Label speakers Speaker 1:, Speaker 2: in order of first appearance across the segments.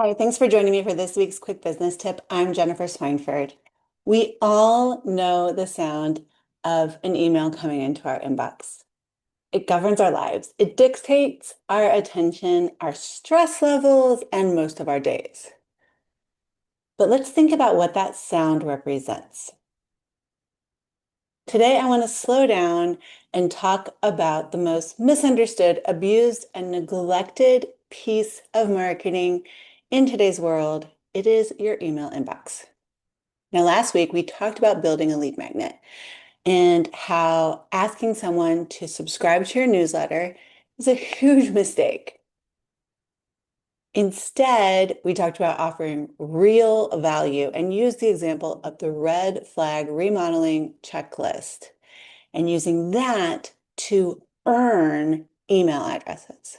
Speaker 1: Hi, thanks for joining me for this week's quick business tip. I'm Jennifer Swineford. We all know the sound of an email coming into our inbox. It governs our lives. It dictates our attention, our stress levels, and most of our days. But let's think about what that sound represents. Today, I want to slow down and talk about the most misunderstood, abused, and neglected piece of marketing in today's world. It is your email inbox. Now, last week we talked about building a lead magnet and how asking someone to subscribe to your newsletter is a huge mistake. Instead, we talked about offering real value and used the example of the red flag remodeling checklist and using that to earn email addresses.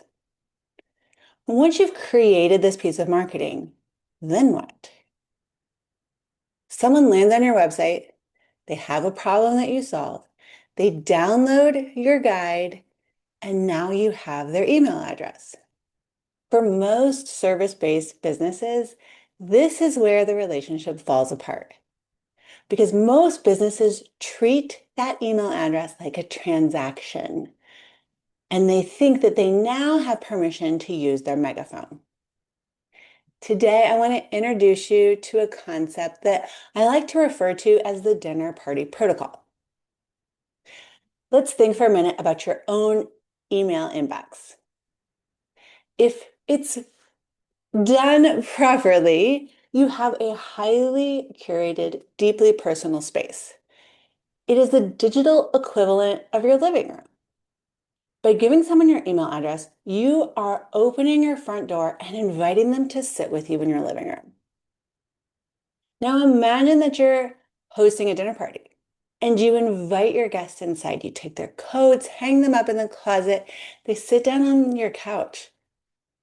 Speaker 1: Once you've created this piece of marketing, then what? Someone lands on your website, they have a problem that you solve, they download your guide, and now you have their email address. For most service-based businesses, this is where the relationship falls apart because most businesses treat that email address like a transaction and they think that they now have permission to use their megaphone. Today, I want to introduce you to a concept that I like to refer to as the dinner party protocol. Let's think for a minute about your own email inbox. If it's done properly, you have a highly curated, deeply personal space. It is the digital equivalent of your living room. By giving someone your email address, you are opening your front door and inviting them to sit with you in your living room. Now imagine that you're hosting a dinner party and you invite your guests inside. You take their coats, hang them up in the closet, they sit down on your couch.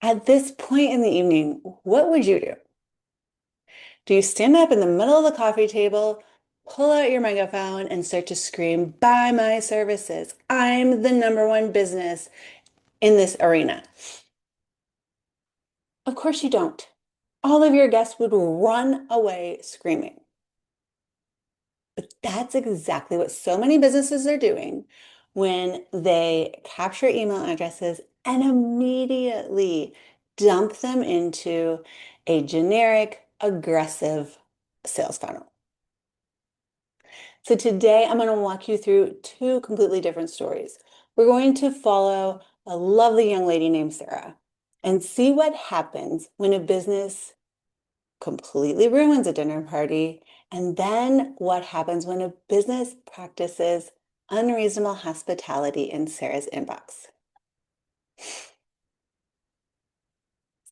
Speaker 1: At this point in the evening, what would you do? Do you stand up in the middle of the coffee table, pull out your megaphone, and start to scream, "Buy my services. I'm the number one business in this arena"? Of course you don't. All of your guests would run away screaming. But that's exactly what so many businesses are doing when they capture email addresses and immediately dump them into a generic, aggressive sales funnel. So today I'm going to walk you through two completely different stories. We're going to follow a lovely young lady named Sarah and see what happens when a business completely ruins a dinner party, and then what happens when a business practices unreasonable hospitality in Sarah's inbox.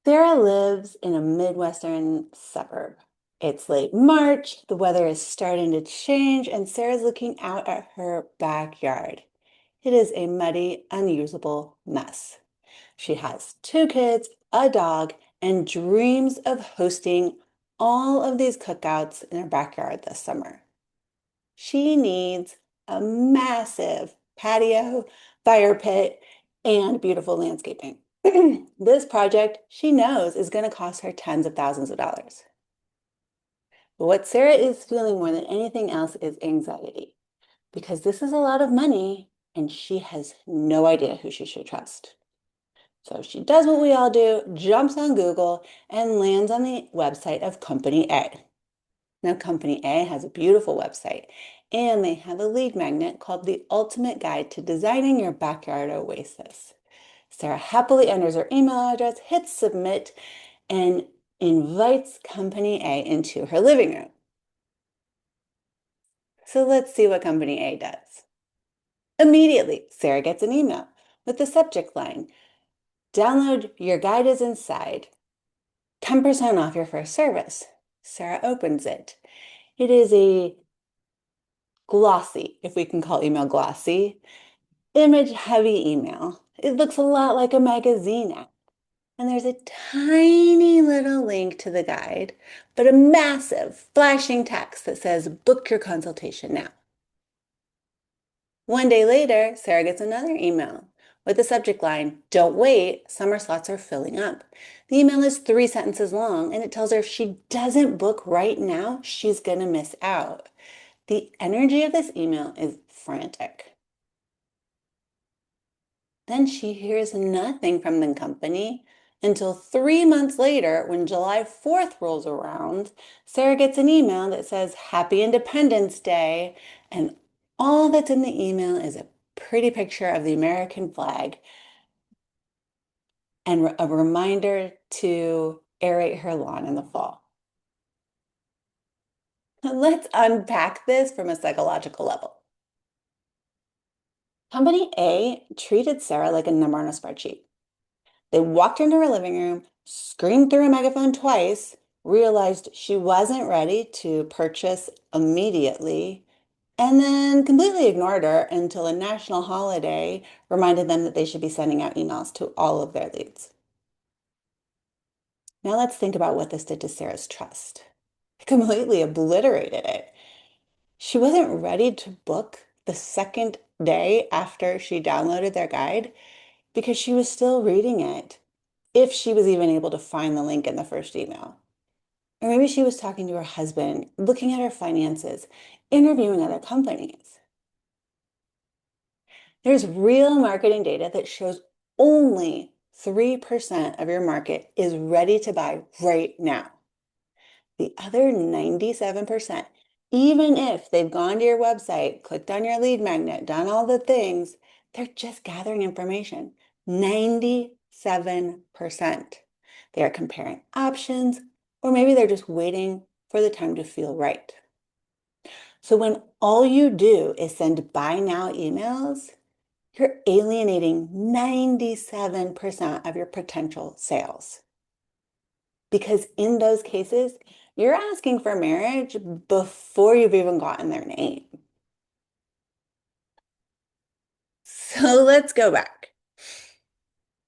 Speaker 1: Sarah lives in a Midwestern suburb. It's late March, the weather is starting to change, and Sarah's looking out at her backyard. It is a muddy, unusable mess. She has two kids, a dog, and dreams of hosting all of these cookouts in her backyard this summer. She needs a massive patio, fire pit, and beautiful landscaping. This project, she knows, is going to cost her tens of thousands of dollars. But what Sarah is feeling more than anything else is anxiety, because this is a lot of money and she has no idea who she should trust. So she does what we all do, jumps on Google, and lands on the website of Company A. Now, Company A has a beautiful website, and they have a lead magnet called The Ultimate Guide to Designing Your Backyard Oasis. Sarah happily enters her email address, hits submit, and invites Company A into her living room. So let's see what Company A does. Immediately, Sarah gets an email with the subject line, "Download your guide is inside. 10% off your first service." Sarah opens it. It is a glossy, if we can call email glossy, image-heavy email. It looks a lot like a magazine ad. And there's a tiny little link to the guide, but a massive flashing text that says, "Book your consultation now." One day later, Sarah gets another email with the subject line, "Don't wait, summer slots are filling up." The email is 3 sentences long and it tells her if she doesn't book right now, she's going to miss out. The energy of this email is frantic. Then she hears nothing from the company until 3 months later, when July 4th rolls around. Sarah gets an email that says, "Happy Independence Day." And all that's in the email is a pretty picture of the American flag and a reminder to aerate her lawn in the fall. Let's unpack this from a psychological level. Company A treated Sarah like a number on a spreadsheet. They walked into her living room, screamed through a megaphone twice, realized she wasn't ready to purchase immediately, and then completely ignored her until a national holiday reminded them that they should be sending out emails to all of their leads. Now let's think about what this did to Sarah's trust. It completely obliterated it. She wasn't ready to book the second day after she downloaded their guide because she was still reading it, if she was even able to find the link in the first email. Or maybe she was talking to her husband, looking at her finances, interviewing other companies. There's real marketing data that shows only 3% of your market is ready to buy right now. The other 97%, even if they've gone to your website, clicked on your lead magnet, done all the things, they're just gathering information. 97%. They are comparing options, or maybe they're just waiting for the time to feel right. So when all you do is send buy now emails, you're alienating 97% of your potential sales. Because in those cases, you're asking for marriage before you've even gotten their name. So let's go back.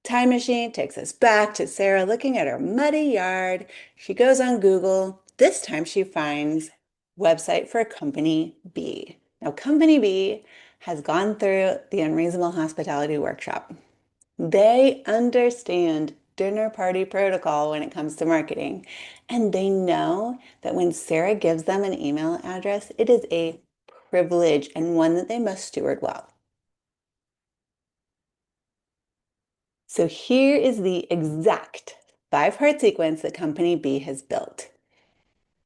Speaker 1: Time machine takes us back to Sarah looking at her muddy yard. She goes on Google. This time she finds website for Company B. Now, Company B has gone through the Unreasonable Hospitality Workshop. They understand dinner party protocol when it comes to marketing. And they know that when Sarah gives them an email address, it is a privilege and one that they must steward well. So here is the exact 5-part sequence that Company B has built.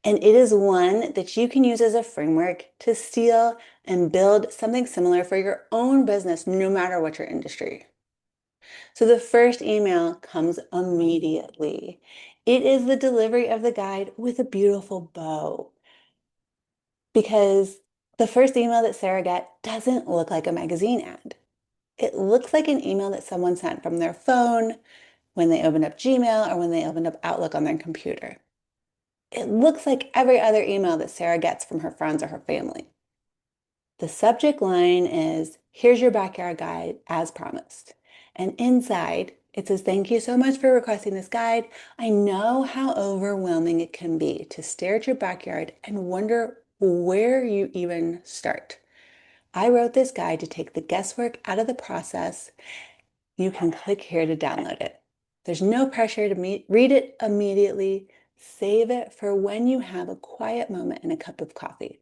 Speaker 1: And it is one that you can use as a framework to steal and build something similar for your own business, no matter what your industry. So the first email comes immediately. It is the delivery of the guide with a beautiful bow. Because the first email that Sarah got doesn't look like a magazine ad. It looks like an email that someone sent from their phone when they opened up Gmail or when they opened up Outlook on their computer. It looks like every other email that Sarah gets from her friends or her family. The subject line is, "Here's your backyard guide as promised." And inside, it says, "Thank you so much for requesting this guide. I know how overwhelming it can be to stare at your backyard and wonder where you even start. I wrote this guide to take the guesswork out of the process. You can click here to download it. There's no pressure to read it immediately. Save it for when you have a quiet moment and a cup of coffee.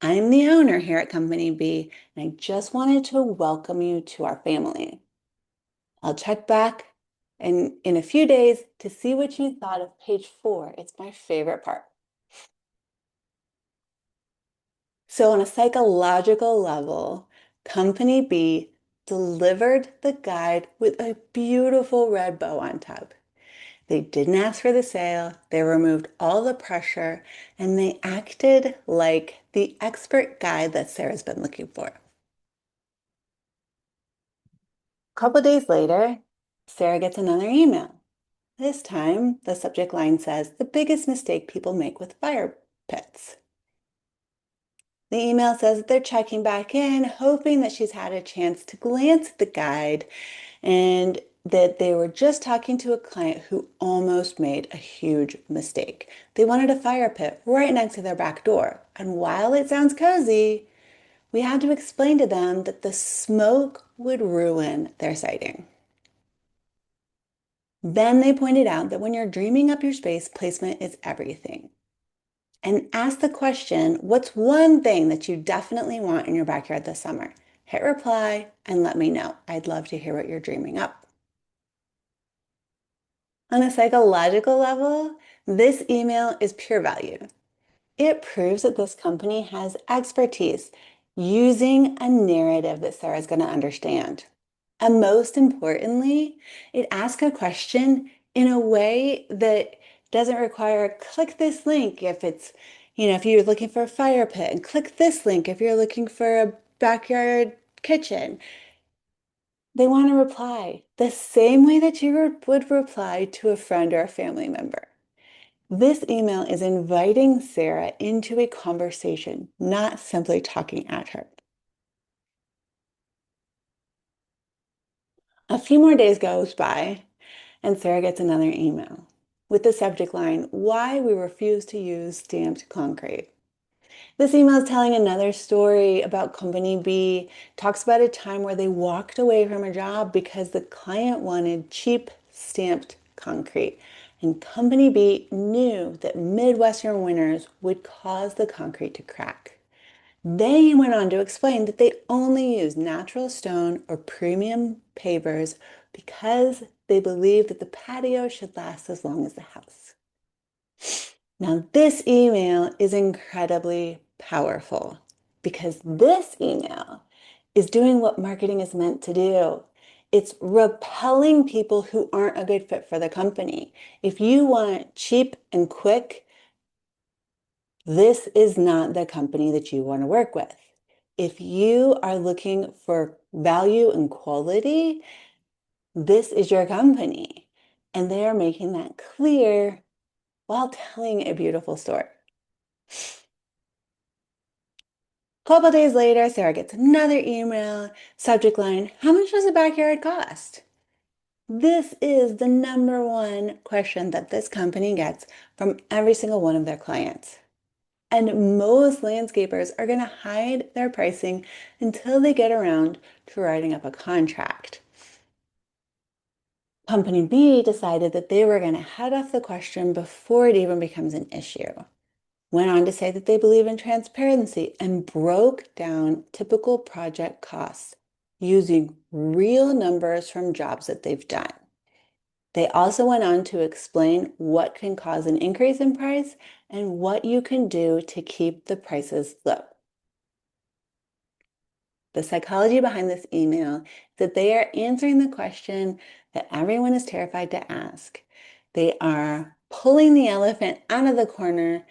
Speaker 1: I'm the owner here at Company B, and I just wanted to welcome you to our family. I'll check back in a few days to see what you thought of page 4. It's my favorite part." So on a psychological level, Company B delivered the guide with a beautiful red bow on top. They didn't ask for the sale, they removed all the pressure, and they acted like the expert guide that Sarah's been looking for. A couple days later, Sarah gets another email. This time, the subject line says, "The biggest mistake people make with fire pits." The email says that they're checking back in, hoping that she's had a chance to glance at the guide and that they were just talking to a client who almost made a huge mistake. They wanted a fire pit right next to their back door. And while it sounds cozy, We had to explain to them that the smoke would ruin their sighting. Then they pointed out that when you're dreaming up your space, placement is everything. And ask the question, what's one thing that you definitely want in your backyard this summer? Hit reply and let me know. I'd love to hear what you're dreaming up. On a psychological level, this email is pure value. It proves that this company has expertise using a narrative that Sarah's going to understand. And most importantly, it asks a question in a way that doesn't require click this link if if you're looking for a fire pit, and click this link if you're looking for a backyard kitchen. They want to reply the same way that you would reply to a friend or a family member. This email is inviting Sarah into a conversation, not simply talking at her. A few more days goes by, and Sarah gets another email with the subject line, "Why we refuse to use stamped concrete." This email is telling another story about Company B, talks about a time where they walked away from a job because the client wanted cheap stamped concrete. And Company B knew that Midwestern winters would cause the concrete to crack. They went on to explain that they only use natural stone or premium pavers because they believe that the patio should last as long as the house. Now, this email is incredibly powerful because this email is doing what marketing is meant to do. It's repelling people who aren't a good fit for the company. If you want cheap and quick, this is not the company that you want to work with. If you are looking for value and quality, this is your company. And they are making that clear while telling a beautiful story. A couple days later, Sarah gets another email, subject line, "How much does a backyard cost?" This is the number one question that this company gets from every single one of their clients. And most landscapers are going to hide their pricing until they get around to writing up a contract. Company B decided that they were going to head off the question before it even becomes an issue. Went on to say that they believe in transparency and broke down typical project costs using real numbers from jobs that they've done. They also went on to explain what can cause an increase in price and what you can do to keep the prices low. The psychology behind this email is that they are answering the question that everyone is terrified to ask. They are pulling the elephant out of the corner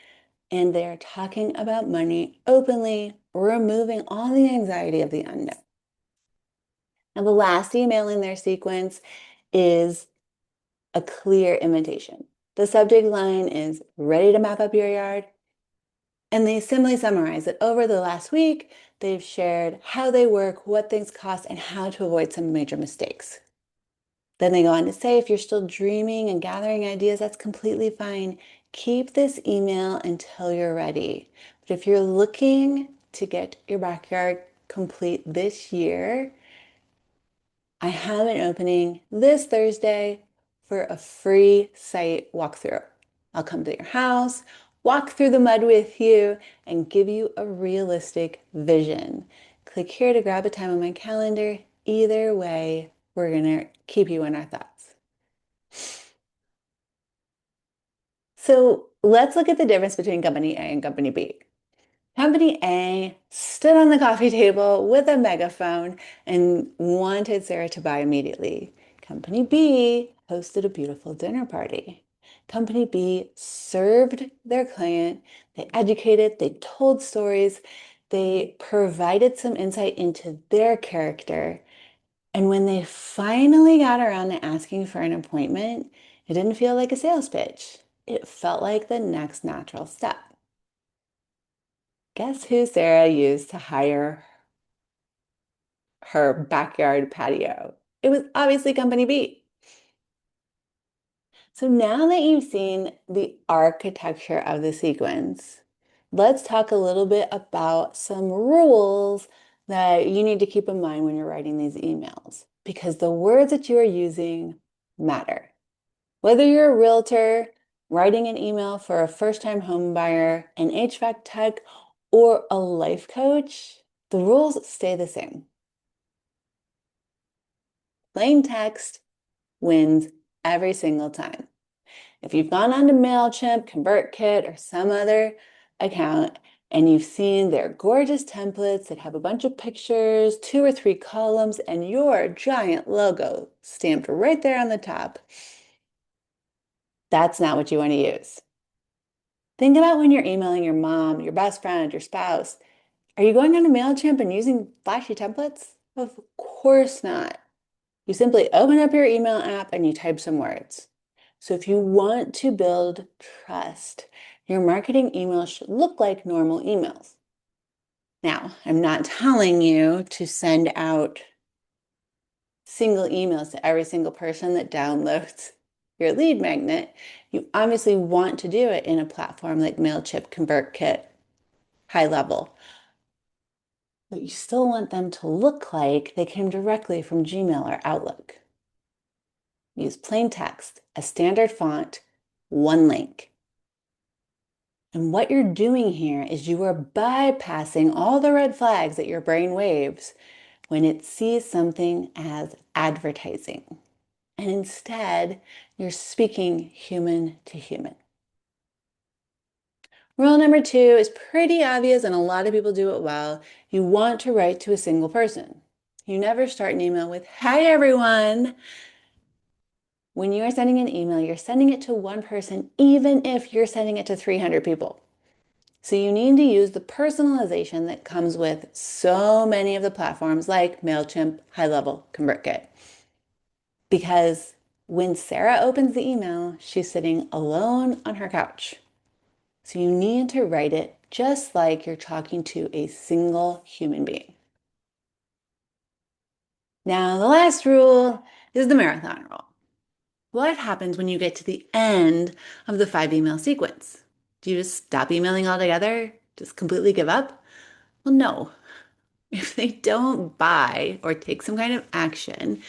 Speaker 1: and they are talking about money openly, removing all the anxiety of the unknown. Now, the last email in their sequence is a clear invitation. The subject line is "Ready to map up your yard?" And they simply summarize that over the last week, they've shared how they work, what things cost, and how to avoid some major mistakes. Then they go on to say, if you're still dreaming and gathering ideas, that's completely fine. Keep this email until you're ready. But if you're looking to get your backyard complete this year, I have an opening this Thursday for a free site walkthrough. I'll come to your house, walk through the mud with you, and give you a realistic vision. Click here to grab a time on my calendar. Either way, we're going to keep you in our thoughts. So let's look at the difference between Company A and Company B. Company A stood on the coffee table with a megaphone and wanted Sarah to buy immediately. Company B hosted a beautiful dinner party. Company B served their client, they educated, they told stories, they provided some insight into their character. And when they finally got around to asking for an appointment, it didn't feel like a sales pitch. It felt like the next natural step. Guess who Sarah used to hire her backyard patio? It was obviously Company B. So now that you've seen the architecture of the sequence, let's talk a little bit about some rules that you need to keep in mind when you're writing these emails, because the words that you are using matter. Whether you're a realtor, writing an email for a first-time home buyer, an HVAC tech, or a life coach, the rules stay the same. Plain text wins every single time. If you've gone on to MailChimp, ConvertKit, or some other account, and you've seen their gorgeous templates that have a bunch of pictures, 2 or 3 columns, and your giant logo stamped right there on the top, that's not what you want to use. Think about when you're emailing your mom, your best friend, your spouse. Are you going on to MailChimp and using flashy templates? Of course not. You simply open up your email app and you type some words. So if you want to build trust, your marketing email should look like normal emails. Now, I'm not telling you to send out single emails to every single person that downloads your lead magnet. You obviously want to do it in a platform like MailChimp, ConvertKit, high level. But you still want them to look like they came directly from Gmail or Outlook. Use plain text, a standard font, one link. And what you're doing here is you are bypassing all the red flags that your brain waves when it sees something as advertising. And instead, you're speaking human to human. Rule number 2 is pretty obvious and a lot of people do it well. You want to write to a single person. You never start an email with, "Hi everyone." When you are sending an email, you're sending it to one person, even if you're sending it to 300 people. So you need to use the personalization that comes with so many of the platforms like MailChimp, High Level, ConvertKit. Because when Sarah opens the email, she's sitting alone on her couch. So you need to write it just like you're talking to a single human being. Now, the last rule is the marathon rule. What happens when you get to the end of the 5 email sequence? Do you just stop emailing altogether? Just completely give up? Well, no. If they don't buy or take some kind of action,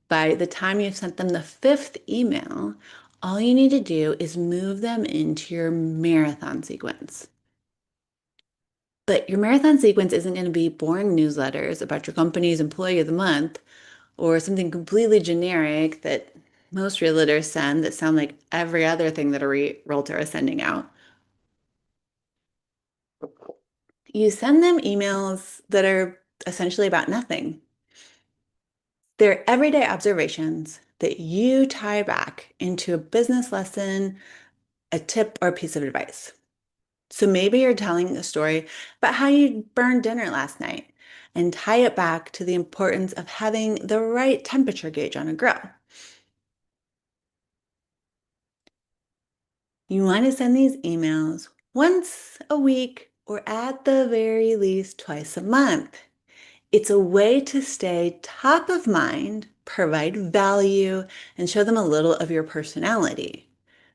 Speaker 1: by the time you've sent them the 5th email, all you need to do is move them into your marathon sequence. But your marathon sequence isn't going to be boring newsletters about your company's employee of the month or something completely generic that most realtors send that sound like every other thing that a realtor is sending out. You send them emails that are essentially about nothing. They're everyday observations that you tie back into a business lesson, a tip, or a piece of advice. So maybe you're telling a story about how you burned dinner last night and tie it back to the importance of having the right temperature gauge on a grill. You want to send these emails once a week or at the very least twice a month. It's a way to stay top of mind, provide value, and show them a little of your personality.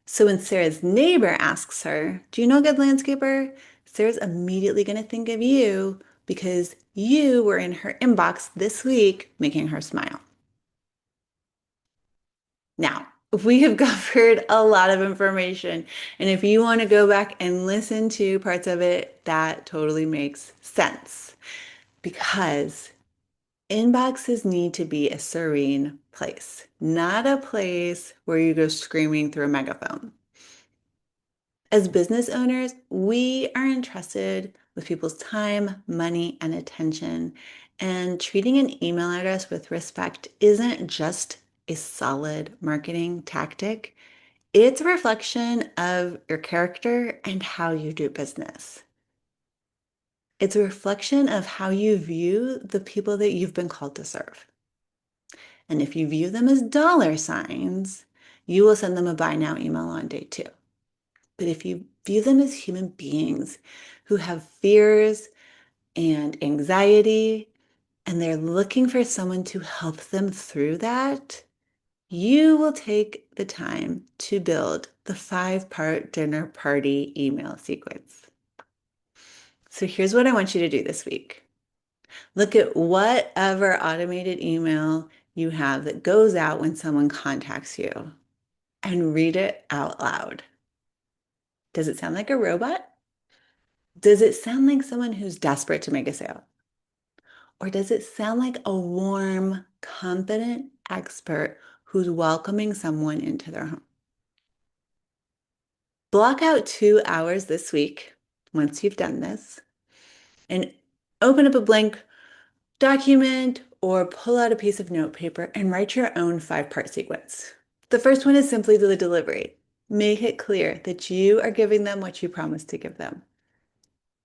Speaker 1: So when Sarah's neighbor asks her, "Do you know a good landscaper?" Sarah's immediately going to think of you because you were in her inbox this week making her smile. Now, we have covered a lot of information, and if you want to go back and listen to parts of it, that totally makes sense because inboxes need to be a serene place, not a place where you go screaming through a megaphone. As business owners, we are entrusted with people's time, money, and attention. And treating an email address with respect isn't just a solid marketing tactic, it's a reflection of your character and how you do business. It's a reflection of how you view the people that you've been called to serve. And if you view them as dollar signs, you will send them a buy now email on day 2. But if you view them as human beings who have fears and anxiety, and they're looking for someone to help them through that, you will take the time to build the 5-part dinner party email sequence. So here's what I want you to do this week. Look at whatever automated email you have that goes out when someone contacts you and read it out loud. Does it sound like a robot? Does it sound like someone who's desperate to make a sale? Or does it sound like a warm, confident expert who's welcoming someone into their home? Block out 2 hours this week, once you've done this, and open up a blank document or pull out a piece of note paper and write your own 5-part sequence. The first one is simply the delivery. Make it clear that you are giving them what you promised to give them.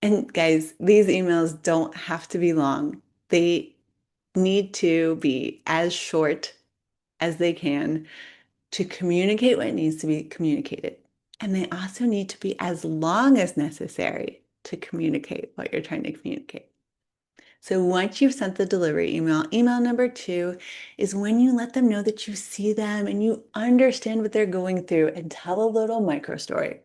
Speaker 1: And guys, these emails don't have to be long. They need to be as short as they can to communicate what needs to be communicated. And they also need to be as long as necessary to communicate what you're trying to communicate. So once you've sent the delivery email, email number 2 is when you let them know that you see them and you understand what they're going through and tell a little micro story.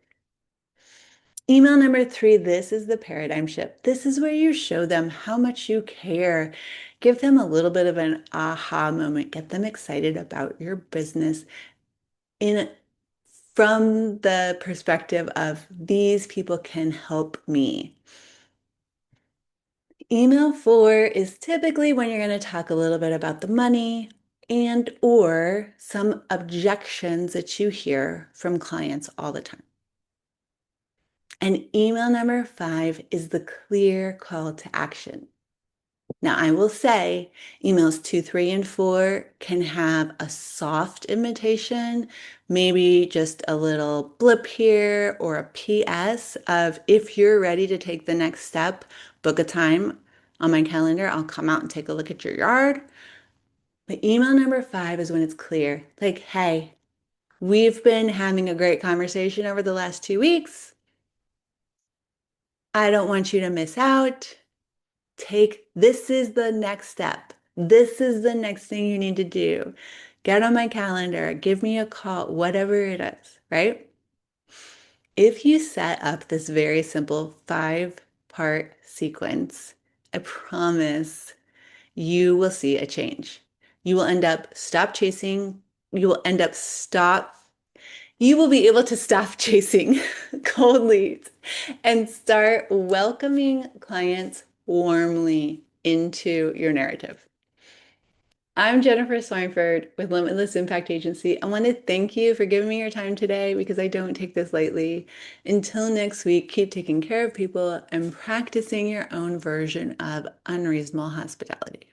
Speaker 1: Email number 3, this is the paradigm shift. This is where you show them how much you care. Give them a little bit of an aha moment. Get them excited about your business in from the perspective of these people can help me. Email 4 is typically when you're going to talk a little bit about the money and or some objections that you hear from clients all the time. And email number 5 is the clear call to action. Now, I will say emails 2, 3, and 4 can have a soft invitation, maybe just a little blip here or a PS of if you're ready to take the next step, book a time on my calendar. I'll come out and take a look at your yard. But email number 5 is when it's clear, like, hey, we've been having a great conversation over the last 2 weeks. I don't want you to miss out. This is the next step. This is the next thing you need to do. Get on my calendar, give me a call, whatever it is, right? If you set up this very simple 5-part sequence, I promise you will see a change. You will end up stop chasing. You will end up stop. You will be able to stop chasing cold leads and start welcoming clients warmly into your narrative. I'm Jennifer Swineford with Limitless Impact Agency. I want to thank you for giving me your time today because I don't take this lightly. Until next week, keep taking care of people and practicing your own version of unreasonable hospitality.